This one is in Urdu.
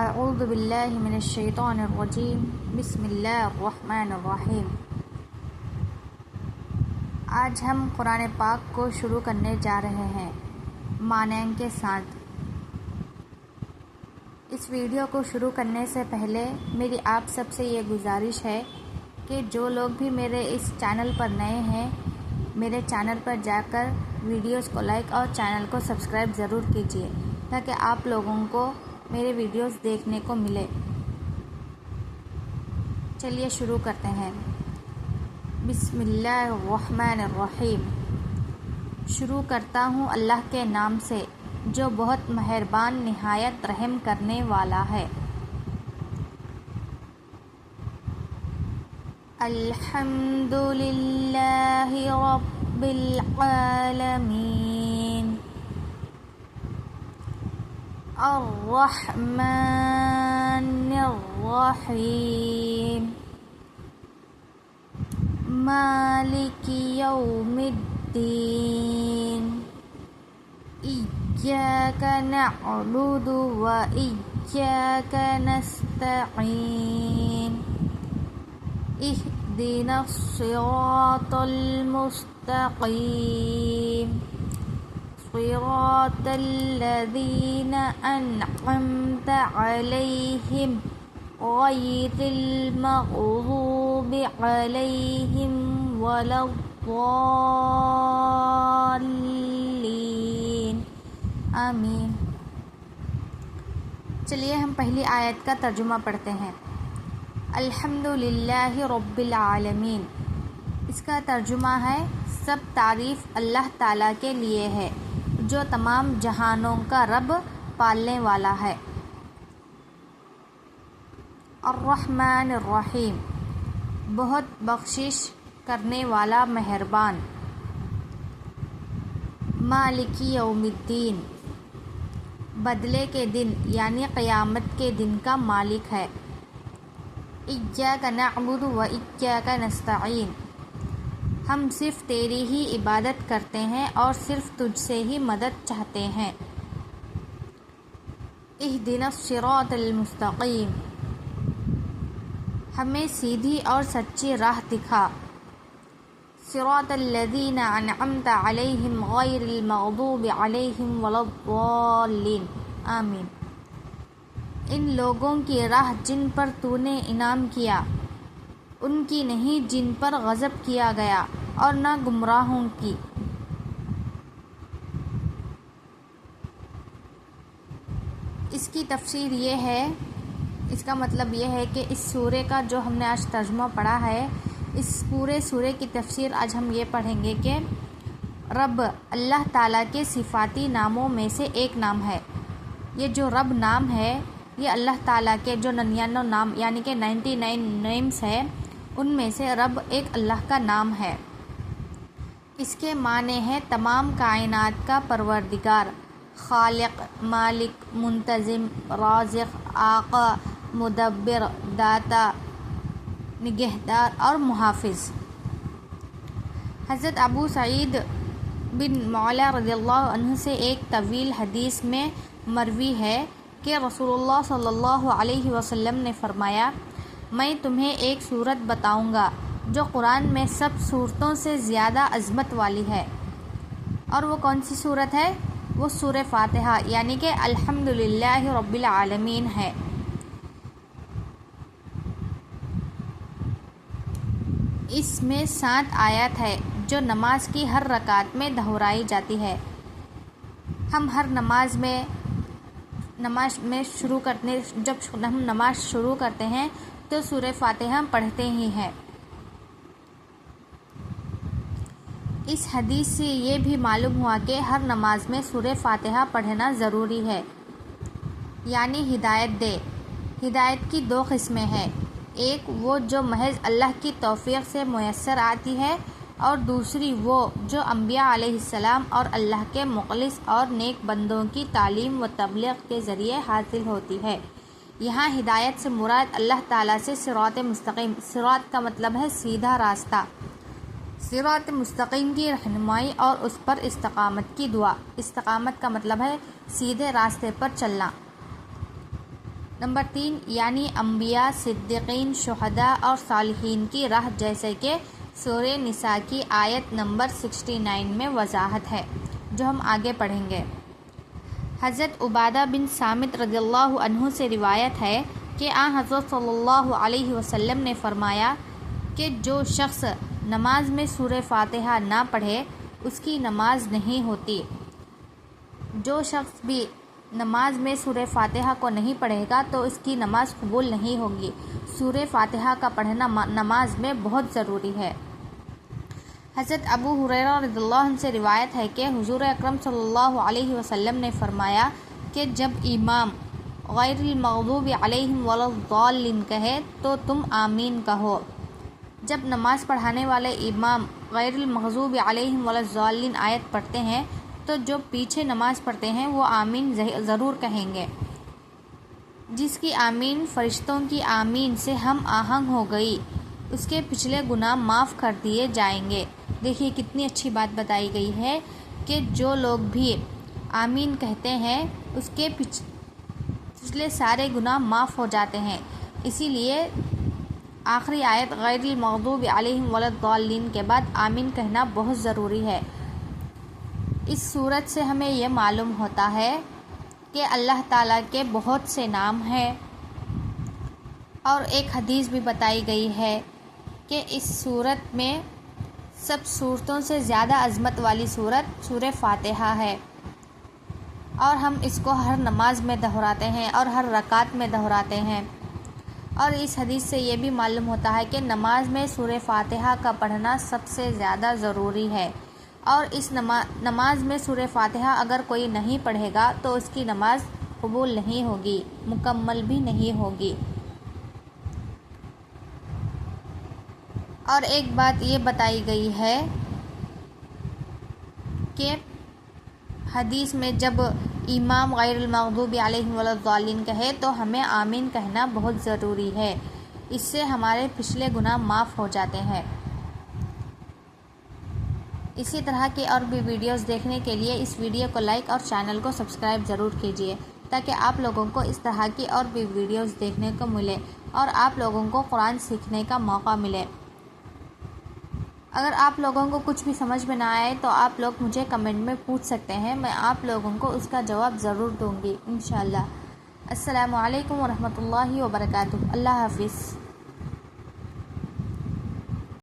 اعوذ باللہ من الشیطان الرجیم بسم اللہ الرحمن الرحیم۔ آج ہم قرآن پاک کو شروع کرنے جا رہے ہیں معنی کے ساتھ۔ اس ویڈیو کو شروع کرنے سے پہلے میری آپ سب سے یہ گزارش ہے کہ جو لوگ بھی میرے اس چینل پر نئے ہیں میرے چینل پر جا کر ویڈیوز کو لائک اور چینل کو سبسکرائب ضرور کیجیے تاکہ آپ لوگوں کو میرے ویڈیوز دیکھنے کو ملے۔ چلیے شروع کرتے ہیں۔ بسم اللہ الرحمن الرحیم۔ شروع کرتا ہوں اللہ کے نام سے جو بہت مہربان نہایت رحم کرنے والا ہے۔ الحمد للہ رب العالمین الرحمن الرحیم مالک یوم الدین ایاک نعبد و ایاک نستعین اہدنا الصراط المستقیم صراط الذین انعمت علیہم غیر المغضوب علیہم ولا الضالین آمین۔ چلیے ہم پہلی آیت کا ترجمہ پڑھتے ہیں۔ الحمد للہ رب العالمین، اس کا ترجمہ ہے سب تعریف اللہ تعالیٰ کے لیے ہے جو تمام جہانوں کا رب پالنے والا ہے۔ الرحمن الرحیم، بہت بخشش کرنے والا مہربان۔ مالک یوم الدین، بدلے کے دن یعنی قیامت کے دن کا مالک ہے۔ ایاک نعبد و ایاک نستعین، ہم صرف تیری ہی عبادت کرتے ہیں اور صرف تجھ سے ہی مدد چاہتے ہیں۔ اہدنا الصراط المستقیم، ہمیں سیدھی اور سچی راہ دکھا۔ صراط الذین انعمت علیہم غیر المغضوب علیہم ولا الضالین آمین۔ ان لوگوں کی راہ جن پر تو نے انعام کیا، ان کی نہیں جن پر غضب کیا گیا، اور نہ گمراہوں کی۔ اس کی تفسیر یہ ہے، اس کا مطلب یہ ہے کہ اس سورے کا جو ہم نے آج ترجمہ پڑھا ہے، اس پورے سورے کی تفسیر آج ہم یہ پڑھیں گے کہ رب اللہ تعالیٰ کے صفاتی ناموں میں سے ایک نام ہے۔ یہ جو رب نام ہے یہ اللہ تعالیٰ کے جو 99 نام یعنی کہ 99 نیمز ہے ان میں سے رب ایک اللہ کا نام ہے۔ اس کے معنی ہے تمام کائنات کا پروردگار، خالق، مالک، منتظم، رازق، آقا، مدبر، داتا، نگہدار اور محافظ۔ حضرت ابو سعید بن معلا رضی اللہ عنہ سے ایک طویل حدیث میں مروی ہے کہ رسول اللہ صلی اللہ علیہ وسلم نے فرمایا، میں تمہیں ایک صورت بتاؤں گا جو قرآن میں سب صورتوں سے زیادہ عظمت والی ہے۔ اور وہ کون سی صورت ہے؟ وہ سورہ فاتحہ یعنی کہ الحمد للہ رب العالمین ہے۔ اس میں 7 آیات ہے جو نماز کی ہر رکعت میں دہرائی جاتی ہے۔ ہم ہر نماز میں جب ہم نماز شروع کرتے ہیں تو سورہ فاتحہ پڑھتے ہی ہیں۔ اس حدیث سے یہ بھی معلوم ہوا کہ ہر نماز میں سورہ فاتحہ پڑھنا ضروری ہے، یعنی ہدایت دے۔ ہدایت کی 2 قسمیں ہیں، ایک وہ جو محض اللہ کی توفیق سے میسر آتی ہے، اور دوسری وہ جو انبیاء علیہ السلام اور اللہ کے مخلص اور نیک بندوں کی تعلیم و تبلیغ کے ذریعے حاصل ہوتی ہے۔ یہاں ہدایت سے مراد اللہ تعالیٰ سے صراط مستقیم، صراط کا مطلب ہے سیدھا راستہ، صراط مستقیم کی رہنمائی اور اس پر استقامت کی دعا۔ استقامت کا مطلب ہے سیدھے راستے پر چلنا۔ نمبر 3 یعنی انبیاء، صدیقین، شہداء اور صالحین کی راہ، جیسے کہ سورہ نساء کی آیت نمبر 69 میں وضاحت ہے، جو ہم آگے پڑھیں گے۔ حضرت عبادہ بن صامت رضی اللہ عنہ سے روایت ہے کہ حضرت صلی اللہ علیہ وسلم نے فرمایا کہ جو شخص نماز میں سورہ فاتحہ نہ پڑھے اس کی نماز نہیں ہوتی۔ جو شخص بھی نماز میں سورہ فاتحہ کو نہیں پڑھے گا تو اس کی نماز قبول نہیں ہوگی۔ سورہ فاتحہ کا پڑھنا نماز میں بہت ضروری ہے۔ حضرت ابو ہریرہ رضی اللہ عنہ سے روایت ہے کہ حضور اکرم صلی اللہ علیہ وسلم نے فرمایا کہ جب امام غیر المغضوب علیہم ولا الضالین کہے تو تم آمین کہو۔ جب نماز پڑھانے والے امام غیر المغضوب علیہم ولا الضالین آیت پڑھتے ہیں تو جو پیچھے نماز پڑھتے ہیں وہ آمین ضرور کہیں گے۔ جس کی آمین فرشتوں کی آمین سے ہم آہنگ ہو گئی اس کے پچھلے گناہ معاف کر دیے جائیں گے۔ دیکھیے کتنی اچھی بات بتائی گئی ہے کہ جو لوگ بھی آمین کہتے ہیں اس کے پچھلے سارے گناہ معاف ہو جاتے ہیں۔ اسی لیے آخری آیت غیر المغضوب علیہم ولا الضالین کے بعد آمین کہنا بہت ضروری ہے۔ اس صورت سے ہمیں یہ معلوم ہوتا ہے کہ اللہ تعالیٰ کے بہت سے نام ہیں، اور ایک حدیث بھی بتائی گئی ہے کہ اس صورت میں سب صورتوں سے زیادہ عظمت والی صورت سورہ فاتحہ ہے، اور ہم اس کو ہر نماز میں دہراتے ہیں اور ہر رکعت میں دہراتے ہیں۔ اور اس حدیث سے یہ بھی معلوم ہوتا ہے کہ نماز میں سورہ فاتحہ کا پڑھنا سب سے زیادہ ضروری ہے، اور اس نماز میں سورہ فاتحہ اگر کوئی نہیں پڑھے گا تو اس کی نماز قبول نہیں ہوگی، مکمل بھی نہیں ہوگی۔ اور ایک بات یہ بتائی گئی ہے کہ حدیث میں جب امام غیر المغضوب علیہم ولا الضالین کہے تو ہمیں آمین کہنا بہت ضروری ہے، اس سے ہمارے پچھلے گناہ معاف ہو جاتے ہیں۔ اسی طرح کی اور بھی ویڈیوز دیکھنے کے لیے اس ویڈیو کو لائک اور چینل کو سبسکرائب ضرور کیجیے تاکہ آپ لوگوں کو اس طرح کی اور بھی ویڈیوز دیکھنے کو ملے اور آپ لوگوں کو قرآن سیکھنے کا موقع ملے۔ اگر آپ لوگوں کو کچھ بھی سمجھ میں نہ آئے تو آپ لوگ مجھے کمنٹ میں پوچھ سکتے ہیں، میں آپ لوگوں کو اس کا جواب ضرور دوں گی انشاءاللہ۔ السلام علیکم ورحمۃ اللہ وبرکاتہ۔ اللہ حافظ۔